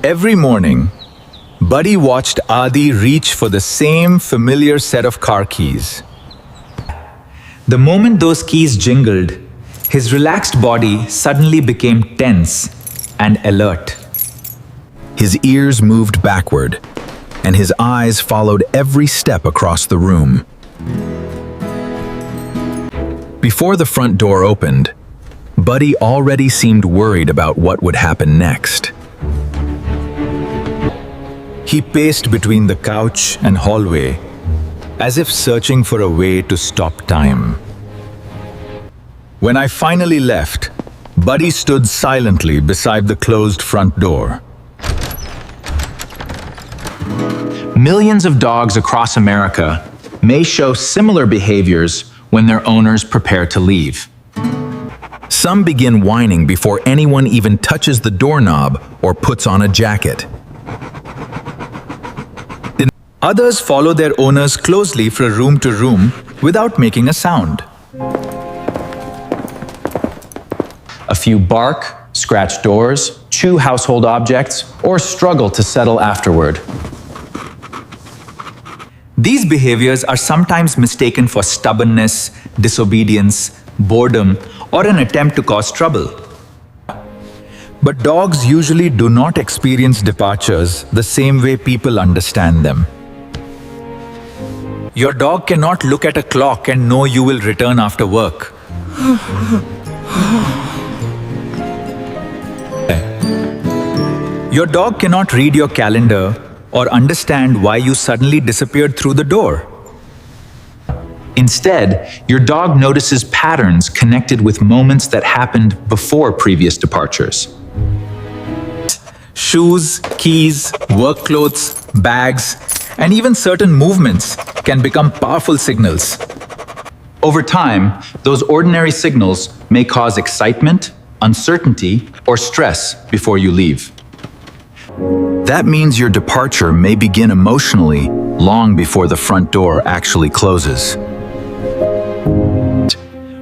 Every morning, Buddy watched Adi reach for the same familiar set of car keys. The moment those keys jingled, his relaxed body suddenly became tense and alert. His ears moved backward, and his eyes followed every step across the room. Before the front door opened, Buddy already seemed worried about what would happen next. He paced between the couch and hallway, as if searching for a way to stop time. When I finally left, Buddy stood silently beside the closed front door. Millions of dogs across America may show similar behaviors when their owners prepare to leave. Some begin whining before anyone even touches the doorknob or puts on a jacket. Others follow their owners closely from room to room without making a sound. A few bark, scratch doors, chew household objects, or struggle to settle afterward. These behaviors are sometimes mistaken for stubbornness, disobedience, boredom, or an attempt to cause trouble. But dogs usually do not experience departures the same way people understand them. Your dog cannot look at a clock and know you will return after work. Your dog cannot read your calendar or understand why you suddenly disappeared through the door. Instead, your dog notices patterns connected with moments that happened before previous departures. Shoes, keys, work clothes, bags, and even certain movements can become powerful signals. Over time, those ordinary signals may cause excitement, uncertainty, or stress before you leave. That means your departure may begin emotionally long before the front door actually closes.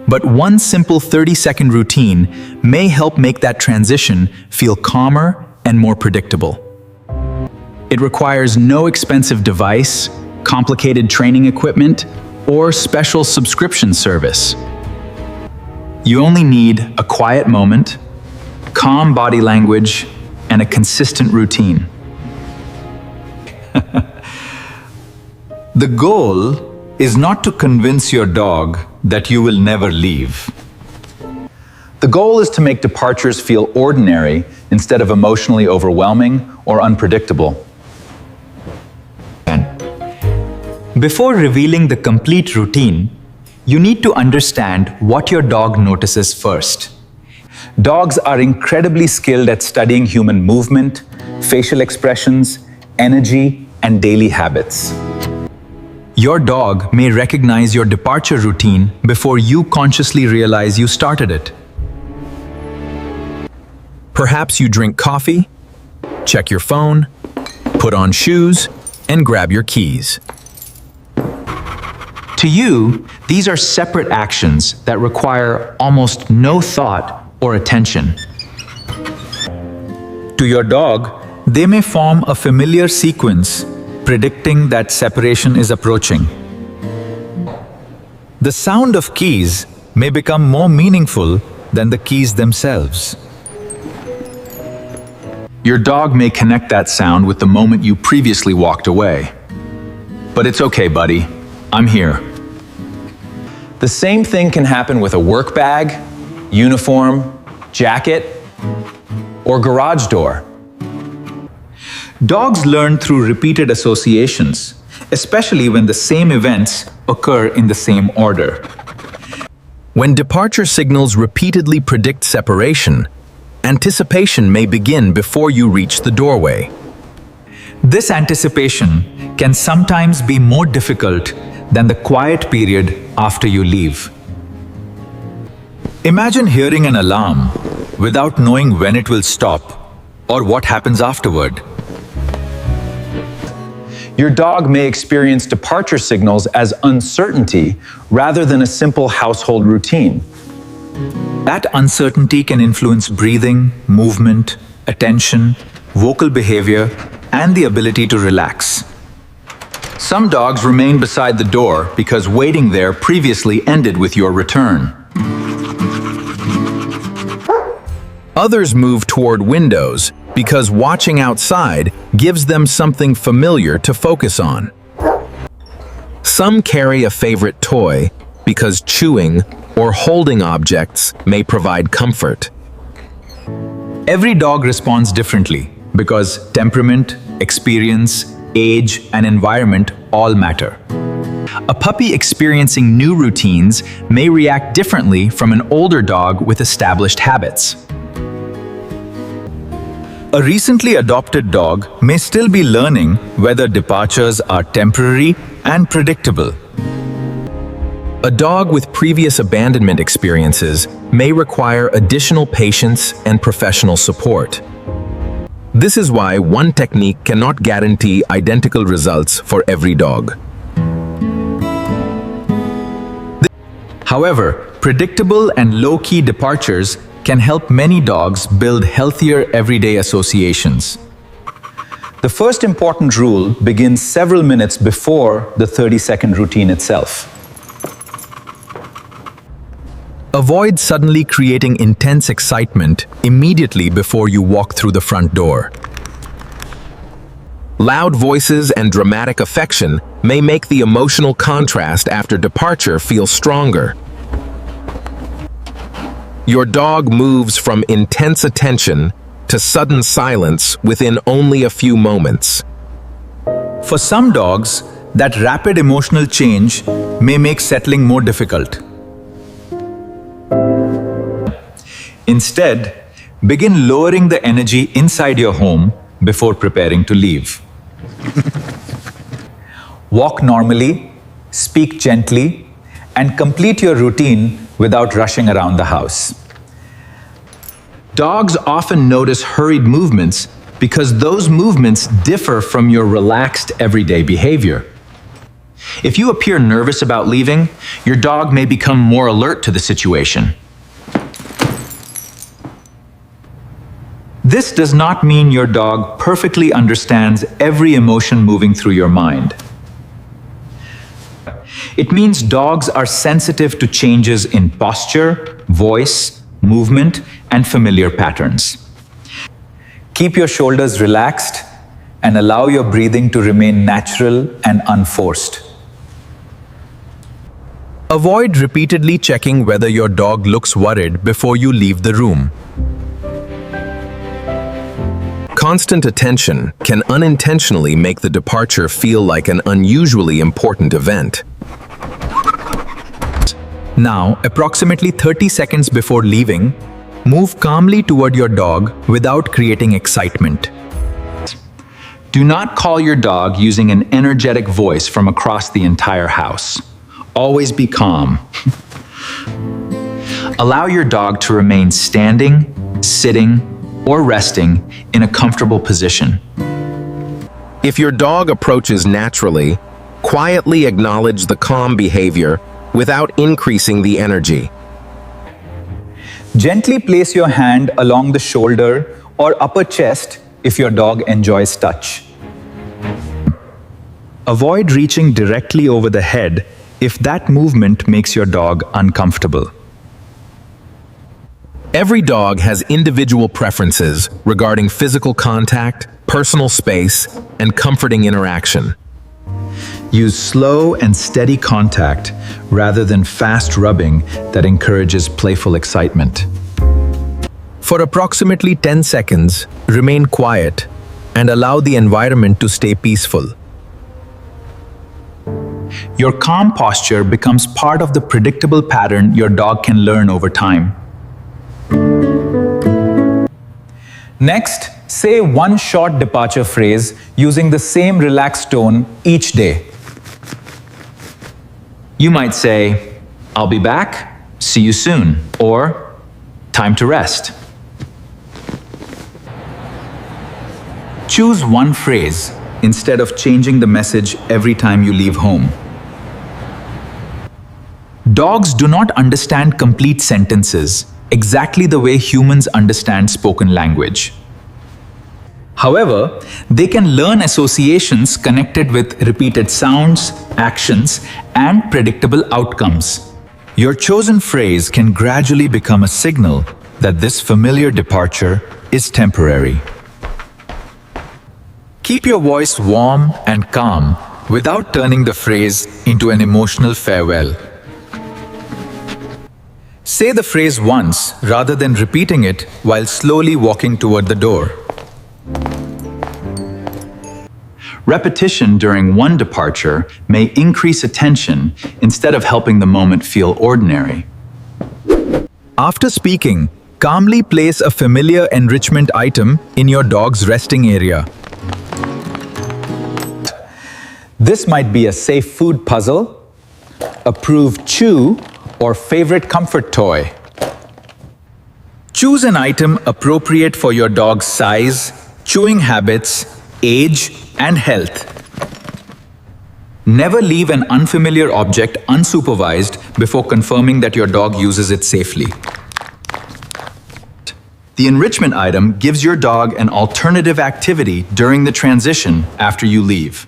But one simple 30-second routine may help make that transition feel calmer and more predictable. It requires no expensive device, complicated training equipment, or special subscription service. You only need a quiet moment, calm body language, and a consistent routine. The goal is not to convince your dog that you will never leave. The goal is to make departures feel ordinary instead of emotionally overwhelming or unpredictable. Before revealing the complete routine, you need to understand what your dog notices first. Dogs are incredibly skilled at studying human movement, facial expressions, energy, and daily habits. Your dog may recognize your departure routine before you consciously realize you started it. Perhaps you drink coffee, check your phone, put on shoes, and grab your keys. To you, these are separate actions that require almost no thought or attention. To your dog, they may form a familiar sequence, predicting that separation is approaching. The sound of keys may become more meaningful than the keys themselves. Your dog may connect that sound with the moment you previously walked away. But it's okay, buddy. I'm here. The same thing can happen with a work bag, uniform, jacket, or garage door. Dogs learn through repeated associations, especially when the same events occur in the same order. When departure signals repeatedly predict separation, anticipation may begin before you reach the doorway. This anticipation can sometimes be more difficult than the quiet period after you leave. Imagine hearing an alarm without knowing when it will stop or what happens afterward. Your dog may experience departure signals as uncertainty rather than a simple household routine. That uncertainty can influence breathing, movement, attention, vocal behavior, and the ability to relax. Some dogs remain beside the door because waiting there previously ended with your return. Others move toward windows because watching outside gives them something familiar to focus on. Some carry a favorite toy because chewing or holding objects may provide comfort. Every dog responds differently because temperament, experience, age, and environment all matter. A puppy experiencing new routines may react differently from an older dog with established habits. A recently adopted dog may still be learning whether departures are temporary and predictable. A dog with previous abandonment experiences may require additional patience and professional support. This is why one technique cannot guarantee identical results for every dog. However, predictable and low-key departures can help many dogs build healthier everyday associations. The first important rule begins several minutes before the 30-second routine itself. Avoid suddenly creating intense excitement immediately before you walk through the front door. Loud voices and dramatic affection may make the emotional contrast after departure feel stronger. Your dog moves from intense attention to sudden silence within only a few moments. For some dogs, that rapid emotional change may make settling more difficult. Instead, begin lowering the energy inside your home before preparing to leave. Walk normally, speak gently, and complete your routine without rushing around the house. Dogs often notice hurried movements because those movements differ from your relaxed everyday behavior. If you appear nervous about leaving, your dog may become more alert to the situation. This does not mean your dog perfectly understands every emotion moving through your mind. It means dogs are sensitive to changes in posture, voice, movement, and familiar patterns. Keep your shoulders relaxed and allow your breathing to remain natural and unforced. Avoid repeatedly checking whether your dog looks worried before you leave the room. Constant attention can unintentionally make the departure feel like an unusually important event. Now, approximately 30 seconds before leaving, move calmly toward your dog without creating excitement. Do not call your dog using an energetic voice from across the entire house. Always be calm. Allow your dog to remain standing, sitting, or resting in a comfortable position. If your dog approaches naturally, quietly acknowledge the calm behavior without increasing the energy. Gently place your hand along the shoulder or upper chest if your dog enjoys touch. Avoid reaching directly over the head if that movement makes your dog uncomfortable. Every dog has individual preferences regarding physical contact, personal space, and comforting interaction. Use slow and steady contact rather than fast rubbing that encourages playful excitement. For approximately 10 seconds, remain quiet and allow the environment to stay peaceful. Your calm posture becomes part of the predictable pattern your dog can learn over time. Next, say one short departure phrase using the same relaxed tone each day. You might say, "I'll be back, see you soon," or "Time to rest." Choose one phrase instead of changing the message every time you leave home. Dogs do not understand complete sentences exactly the way humans understand spoken language. However, they can learn associations connected with repeated sounds, actions, and predictable outcomes. Your chosen phrase can gradually become a signal that this familiar departure is temporary. Keep your voice warm and calm without turning the phrase into an emotional farewell. Say the phrase once rather than repeating it while slowly walking toward the door. Repetition during one departure may increase attention instead of helping the moment feel ordinary. After speaking, calmly place a familiar enrichment item in your dog's resting area. This might be a safe food puzzle, approved chew, or favorite comfort toy. Choose an item appropriate for your dog's size, chewing habits, age, and health. Never leave an unfamiliar object unsupervised before confirming that your dog uses it safely. The enrichment item gives your dog an alternative activity during the transition after you leave.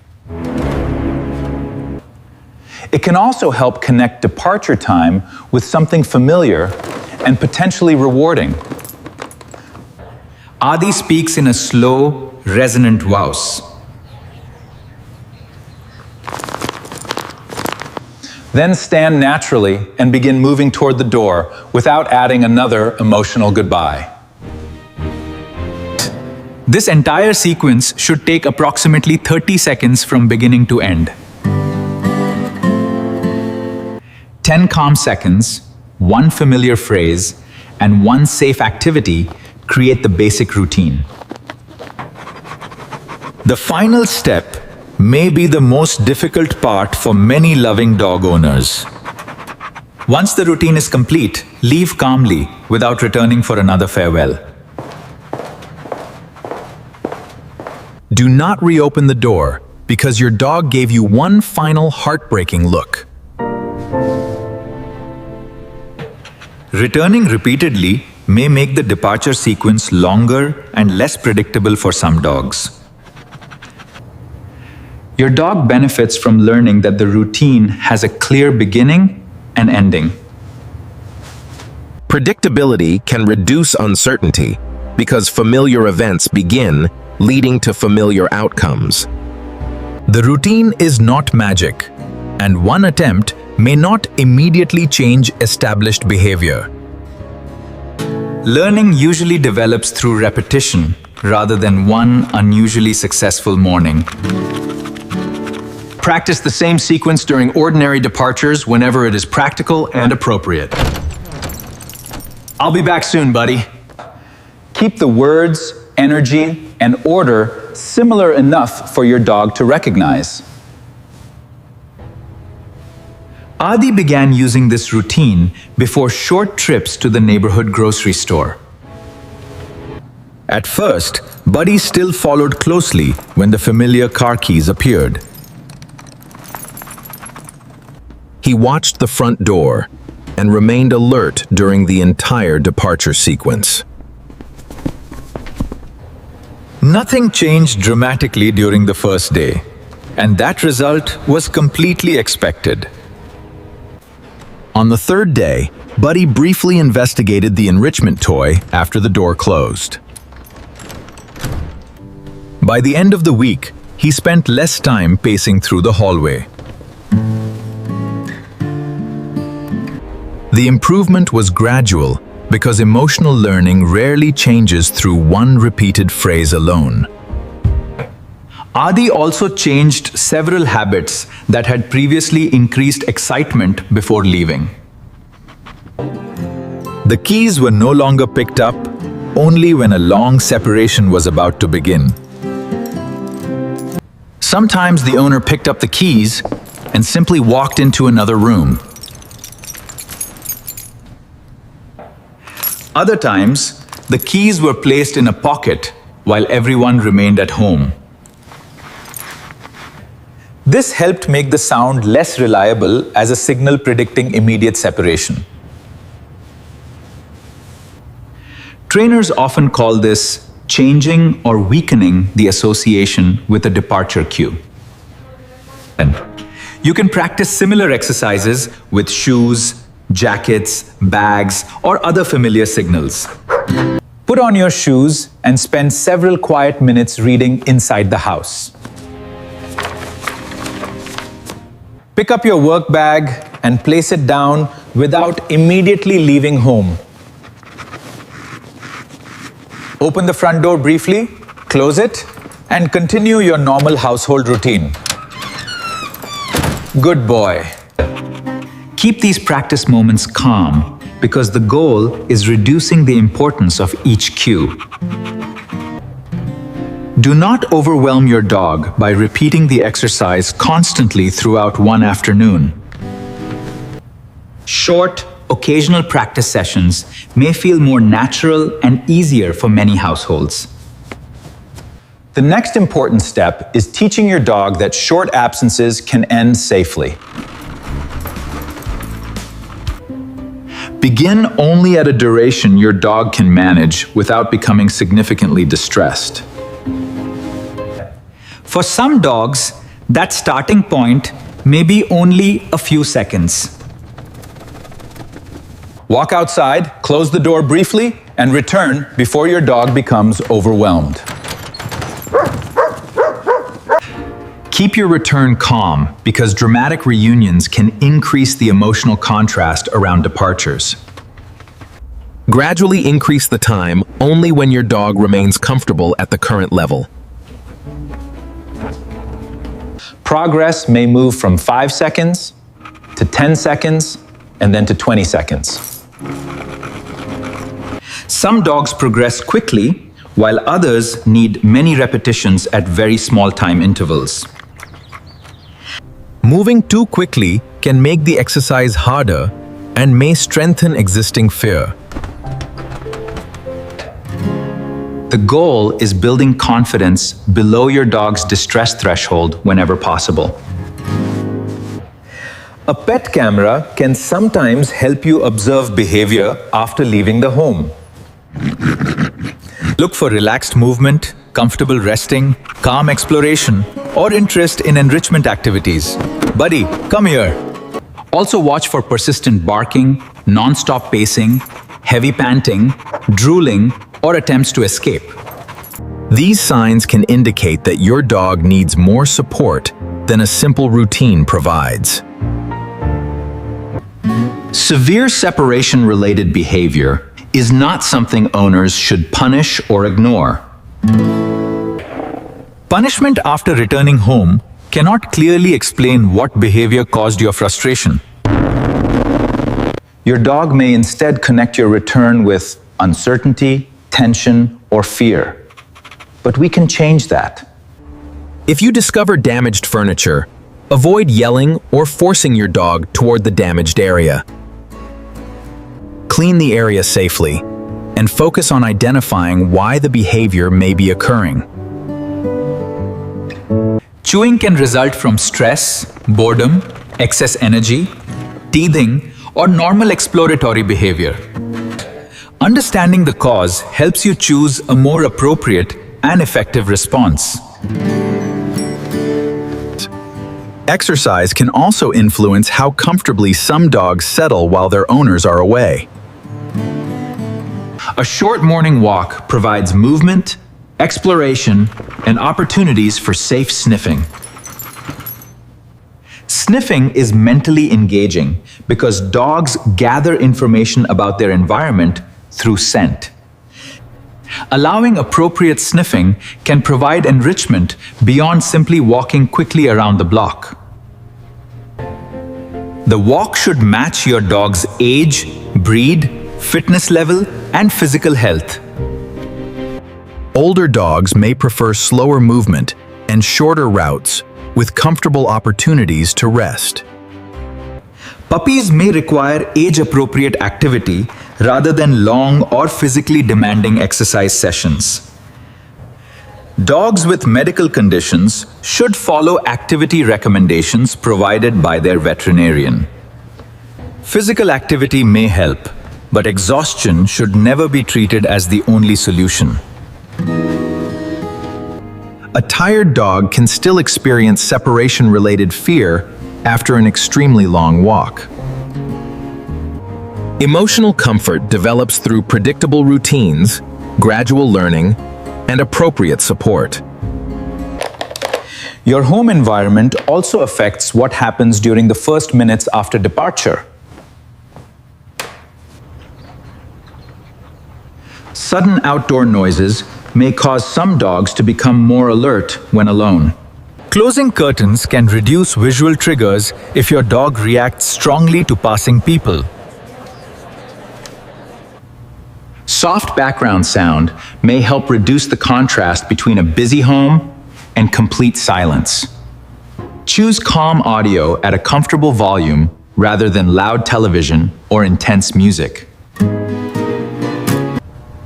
It can also help connect departure time with something familiar and potentially rewarding. Adi speaks in a slow, resonant whoos. Then stand naturally and begin moving toward the door without adding another emotional goodbye. This entire sequence should take approximately 30 seconds from beginning to end. 10 calm seconds, one familiar phrase, and one safe activity create the basic routine. The final step may be the most difficult part for many loving dog owners. Once the routine is complete, leave calmly without returning for another farewell. Do not reopen the door because your dog gave you one final heartbreaking look. Returning repeatedly may make the departure sequence longer and less predictable for some dogs. Your dog benefits from learning that the routine has a clear beginning and ending. Predictability can reduce uncertainty because familiar events begin, leading to familiar outcomes. The routine is not magic, and one attempt may not immediately change established behavior. Learning usually develops through repetition rather than one unusually successful morning. Practice the same sequence during ordinary departures whenever it is practical and appropriate. I'll be back soon, buddy. Keep the words, energy, and order similar enough for your dog to recognize. Adi began using this routine before short trips to the neighborhood grocery store. At first, Buddy still followed closely when the familiar car keys appeared. He watched the front door and remained alert during the entire departure sequence. Nothing changed dramatically during the first day, and that result was completely expected. On the third day, Buddy briefly investigated the enrichment toy after the door closed. By the end of the week, he spent less time pacing through the hallway. The improvement was gradual because emotional learning rarely changes through one repeated phrase alone. Adi also changed several habits that had previously increased excitement before leaving. The keys were no longer picked up only when a long separation was about to begin. Sometimes the owner picked up the keys and simply walked into another room. Other times, the keys were placed in a pocket while everyone remained at home. This helped make the sound less reliable as a signal predicting immediate separation. Trainers often call this changing or weakening the association with a departure cue. You can practice similar exercises with shoes, jackets, bags, or other familiar signals. Put on your shoes and spend several quiet minutes reading inside the house. Pick up your work bag and place it down without immediately leaving home. Open the front door briefly, close it, and continue your normal household routine. Good boy. Keep these practice moments calm because the goal is reducing the importance of each cue. Do not overwhelm your dog by repeating the exercise constantly throughout one afternoon. Short, occasional practice sessions may feel more natural and easier for many households. The next important step is teaching your dog that short absences can end safely. Begin only at a duration your dog can manage without becoming significantly distressed. For some dogs, that starting point may be only a few seconds. Walk outside, close the door briefly, and return before your dog becomes overwhelmed. Keep your return calm because dramatic reunions can increase the emotional contrast around departures. Gradually increase the time only when your dog remains comfortable at the current level. Progress may move from 5 seconds to 10 seconds and then to 20 seconds. Some dogs progress quickly, while others need many repetitions at very small time intervals. Moving too quickly can make the exercise harder and may strengthen existing fear. The goal is building confidence below your dog's distress threshold whenever possible. A pet camera can sometimes help you observe behavior after leaving the home. Look for relaxed movement, comfortable resting, calm exploration, or interest in enrichment activities. Buddy, come here. Also watch for persistent barking, non-stop pacing, heavy panting, drooling, or attempts to escape. These signs can indicate that your dog needs more support than a simple routine provides. Severe separation-related behavior is not something owners should punish or ignore. Punishment after returning home cannot clearly explain what behavior caused your frustration. Your dog may instead connect your return with uncertainty, tension, or fear. But we can change that. If you discover damaged furniture, avoid yelling or forcing your dog toward the damaged area. Clean the area safely and focus on identifying why the behavior may be occurring. Chewing can result from stress, boredom, excess energy, teething, or normal exploratory behavior. Understanding the cause helps you choose a more appropriate and effective response. Exercise can also influence how comfortably some dogs settle while their owners are away. A short morning walk provides movement, exploration, and opportunities for safe sniffing. Sniffing is mentally engaging because dogs gather information about their environment through scent. Allowing appropriate sniffing can provide enrichment beyond simply walking quickly around the block. The walk should match your dog's age, breed, fitness level, and physical health. Older dogs may prefer slower movement and shorter routes with comfortable opportunities to rest. Puppies may require age-appropriate activity rather than long or physically demanding exercise sessions. Dogs with medical conditions should follow activity recommendations provided by their veterinarian. Physical activity may help, but exhaustion should never be treated as the only solution. A tired dog can still experience separation-related fear after an extremely long walk. Emotional comfort develops through predictable routines, gradual learning, and appropriate support. Your home environment also affects what happens during the first minutes after departure. Sudden outdoor noises may cause some dogs to become more alert when alone. Closing curtains can reduce visual triggers if your dog reacts strongly to passing people. Soft background sound may help reduce the contrast between a busy home and complete silence. Choose calm audio at a comfortable volume rather than loud television or intense music.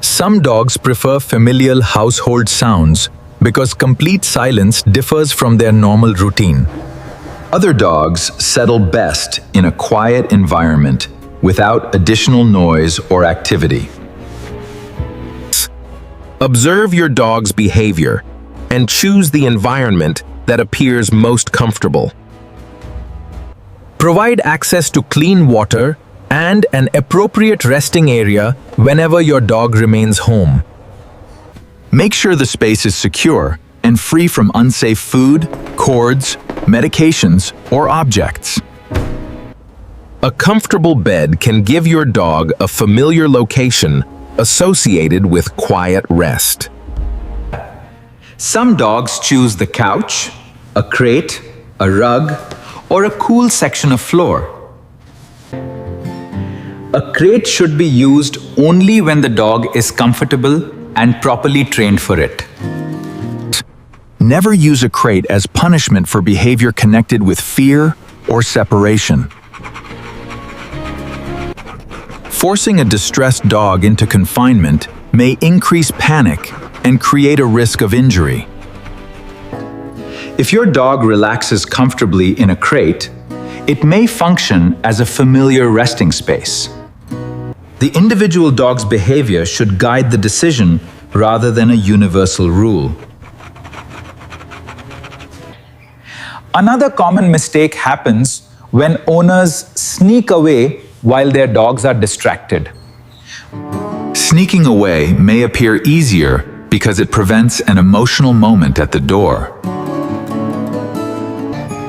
Some dogs prefer familial household sounds because complete silence differs from their normal routine. Other dogs settle best in a quiet environment without additional noise or activity. Observe your dog's behavior and choose the environment that appears most comfortable. Provide access to clean water and an appropriate resting area whenever your dog remains home. Make sure the space is secure and free from unsafe food, cords, medications, or objects. A comfortable bed can give your dog a familiar location associated with quiet rest. Some dogs choose the couch, a crate, a rug, or a cool section of floor. A crate should be used only when the dog is comfortable and properly trained for it. Never use a crate as punishment for behavior connected with fear or separation. Forcing a distressed dog into confinement may increase panic and create a risk of injury. If your dog relaxes comfortably in a crate, it may function as a familiar resting space. The individual dog's behavior should guide the decision rather than a universal rule. Another common mistake happens when owners sneak away while their dogs are distracted. Sneaking away may appear easier because it prevents an emotional moment at the door.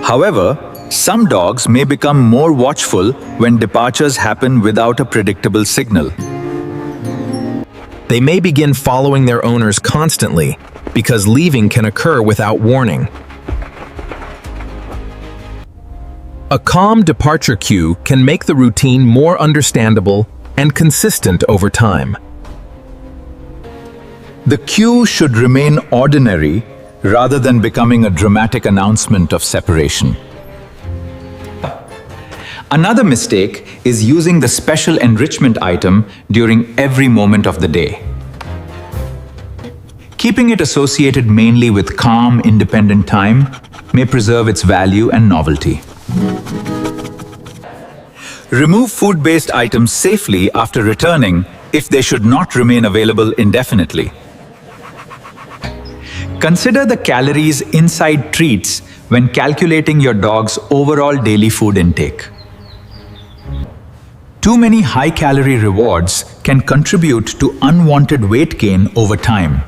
However, some dogs may become more watchful when departures happen without a predictable signal. They may begin following their owners constantly because leaving can occur without warning. A calm departure cue can make the routine more understandable and consistent over time. The cue should remain ordinary rather than becoming a dramatic announcement of separation. Another mistake is using the special enrichment item during every moment of the day. Keeping it associated mainly with calm, independent time may preserve its value and novelty. Remove food-based items safely after returning if they should not remain available indefinitely. Consider the calories inside treats when calculating your dog's overall daily food intake. Too many high-calorie rewards can contribute to unwanted weight gain over time.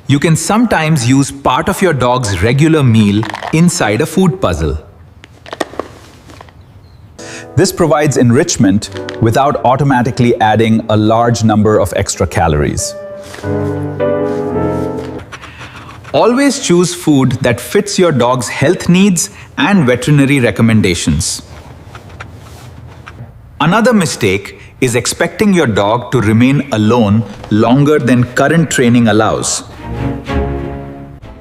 You can sometimes use part of your dog's regular meal inside a food puzzle. This provides enrichment without automatically adding a large number of extra calories. Always choose food that fits your dog's health needs and veterinary recommendations. Another mistake is expecting your dog to remain alone longer than current training allows.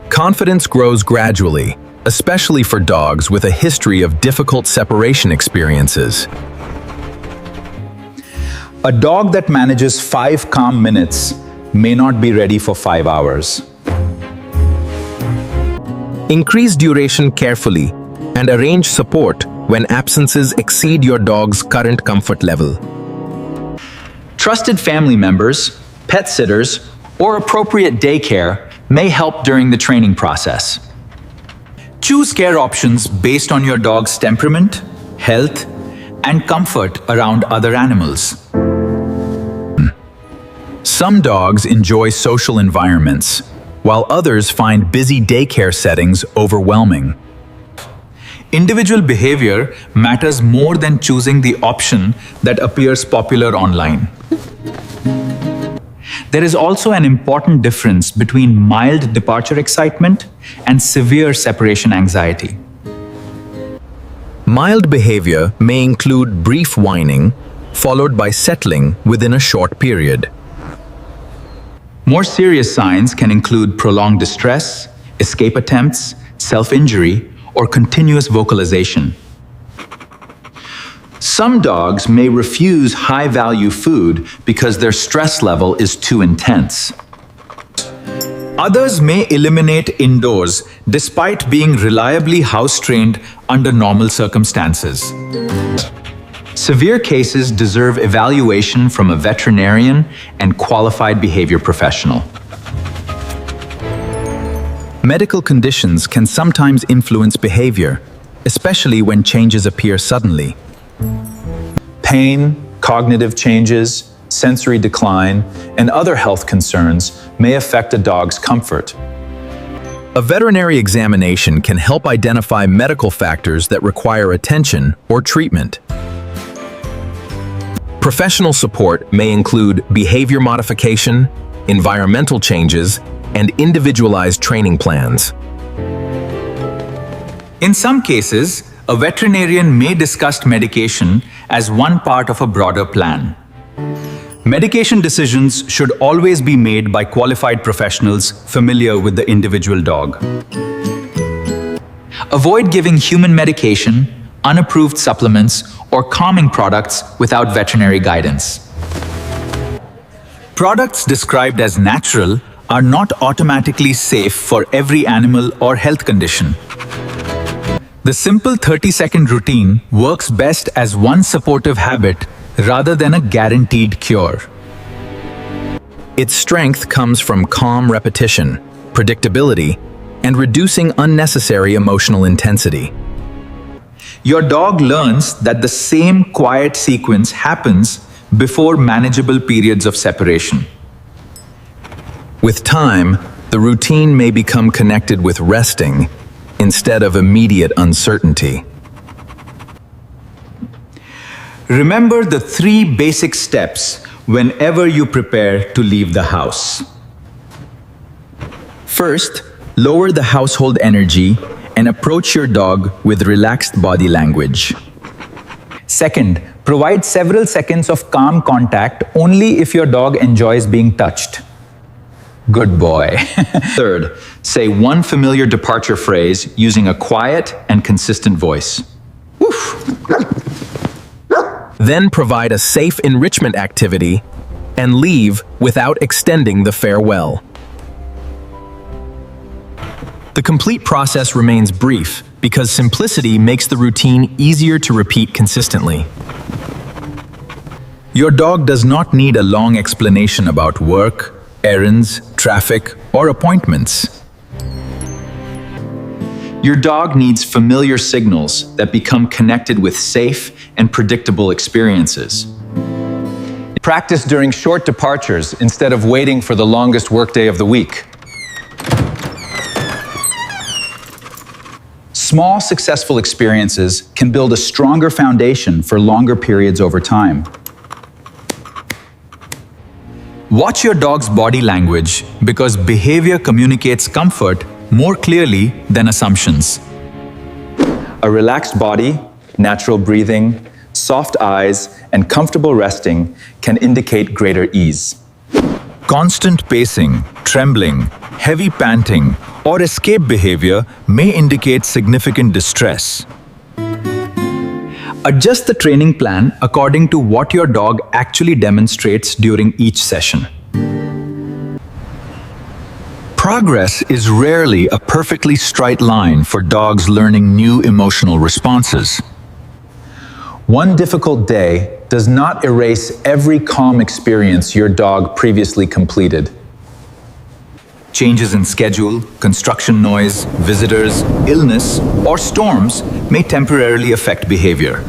Confidence grows gradually, especially for dogs with a history of difficult separation experiences. A dog that manages 5 calm minutes may not be ready for 5 hours. Increase duration carefully and arrange support when absences exceed your dog's current comfort level. Trusted family members, pet sitters, or appropriate daycare may help during the training process. Choose care options based on your dog's temperament, health, and comfort around other animals. Some dogs enjoy social environments, while others find busy daycare settings overwhelming. Individual behavior matters more than choosing the option that appears popular online. There is also an important difference between mild departure excitement and severe separation anxiety. Mild behavior may include brief whining, followed by settling within a short period. More serious signs can include prolonged distress, escape attempts, self-injury, or continuous vocalization. Some dogs may refuse high-value food because their stress level is too intense. Others may eliminate indoors despite being reliably house-trained under normal circumstances. Severe cases deserve evaluation from a veterinarian and qualified behavior professional. Medical conditions can sometimes influence behavior, especially when changes appear suddenly. Pain, cognitive changes, sensory decline, and other health concerns may affect a dog's comfort. A veterinary examination can help identify medical factors that require attention or treatment. Professional support may include behavior modification, environmental changes, and individualized training plans. In some cases, a veterinarian may discuss medication as one part of a broader plan. Medication decisions should always be made by qualified professionals familiar with the individual dog. Avoid giving human medication, unapproved supplements, or calming products without veterinary guidance. Products described as natural are not automatically safe for every animal or health condition. The simple 30-second routine works best as one supportive habit rather than a guaranteed cure. Its strength comes from calm repetition, predictability, and reducing unnecessary emotional intensity. Your dog learns that the same quiet sequence happens before manageable periods of separation. With time, the routine may become connected with resting instead of immediate uncertainty. Remember the 3 basic steps whenever you prepare to leave the house. First, lower the household energy and approach your dog with relaxed body language. Second, provide several seconds of calm contact only if your dog enjoys being touched. Good boy. Third, say one familiar departure phrase using a quiet and consistent voice. Woof. Then provide a safe enrichment activity and leave without extending the farewell. The complete process remains brief because simplicity makes the routine easier to repeat consistently. Your dog does not need a long explanation about work, errands, traffic, or appointments. Your dog needs familiar signals that become connected with safe and predictable experiences. Practice during short departures instead of waiting for the longest workday of the week. Small, successful experiences can build a stronger foundation for longer periods over time. Watch your dog's body language because behavior communicates comfort more clearly than assumptions. A relaxed body, natural breathing, soft eyes, and comfortable resting can indicate greater ease. Constant pacing, trembling, heavy panting, or escape behavior may indicate significant distress. Adjust the training plan according to what your dog actually demonstrates during each session. Progress is rarely a perfectly straight line for dogs learning new emotional responses. One difficult day does not erase every calm experience your dog previously completed. Changes in schedule, construction noise, visitors, illness, or storms may temporarily affect behavior.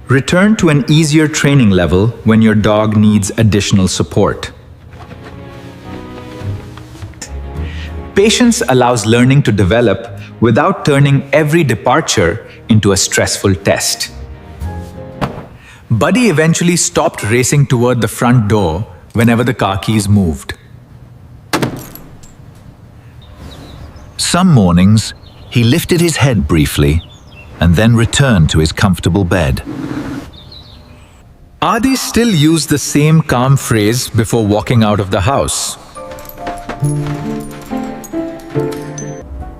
Return to an easier training level when your dog needs additional support. Patience allows learning to develop without turning every departure into a stressful test. Buddy eventually stopped racing toward the front door whenever the car keys moved. Some mornings, he lifted his head briefly and then returned to his comfortable bed. Adi still used the same calm phrase before walking out of the house.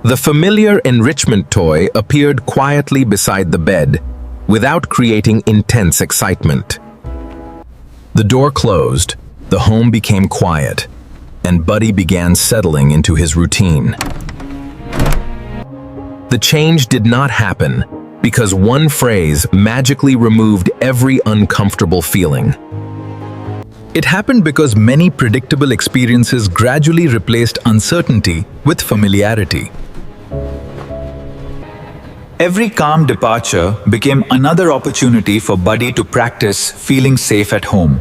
The familiar enrichment toy appeared quietly beside the bed, without creating intense excitement. The door closed, the home became quiet, and Buddy began settling into his routine. The change did not happen because one phrase magically removed every uncomfortable feeling. It happened because many predictable experiences gradually replaced uncertainty with familiarity. Every calm departure became another opportunity for Buddy to practice feeling safe at home.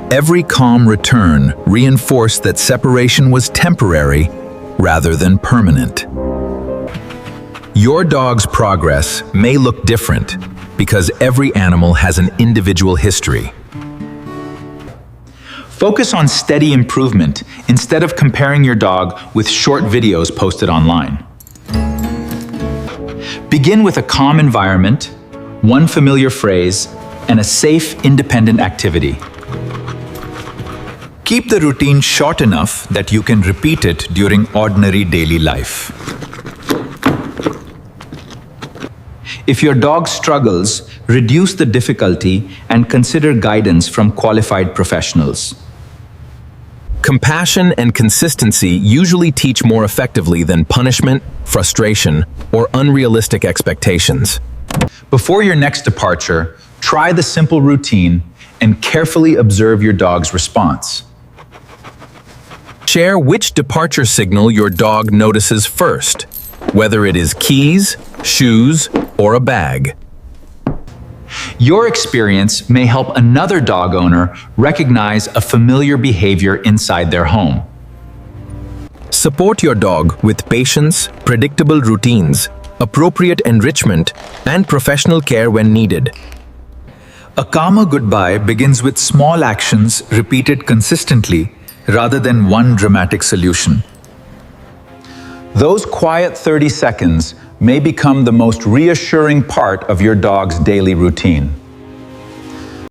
Every calm return reinforced that separation was temporary rather than permanent. Your dog's progress may look different because every animal has an individual history. Focus on steady improvement instead of comparing your dog with short videos posted online. Begin with a calm environment, one familiar phrase, and a safe, independent activity. Keep the routine short enough that you can repeat it during ordinary daily life. If your dog struggles, reduce the difficulty and consider guidance from qualified professionals. Compassion and consistency usually teach more effectively than punishment, frustration, or unrealistic expectations. Before your next departure, try the simple routine and carefully observe your dog's response. Share which departure signal your dog notices first, whether it is keys, shoes, or a bag. Your experience may help another dog owner recognize a familiar behavior inside their home. Support your dog with patience, predictable routines, appropriate enrichment, and professional care when needed. A calmer goodbye begins with small actions repeated consistently rather than one dramatic solution. Those quiet 30 seconds may become the most reassuring part of your dog's daily routine.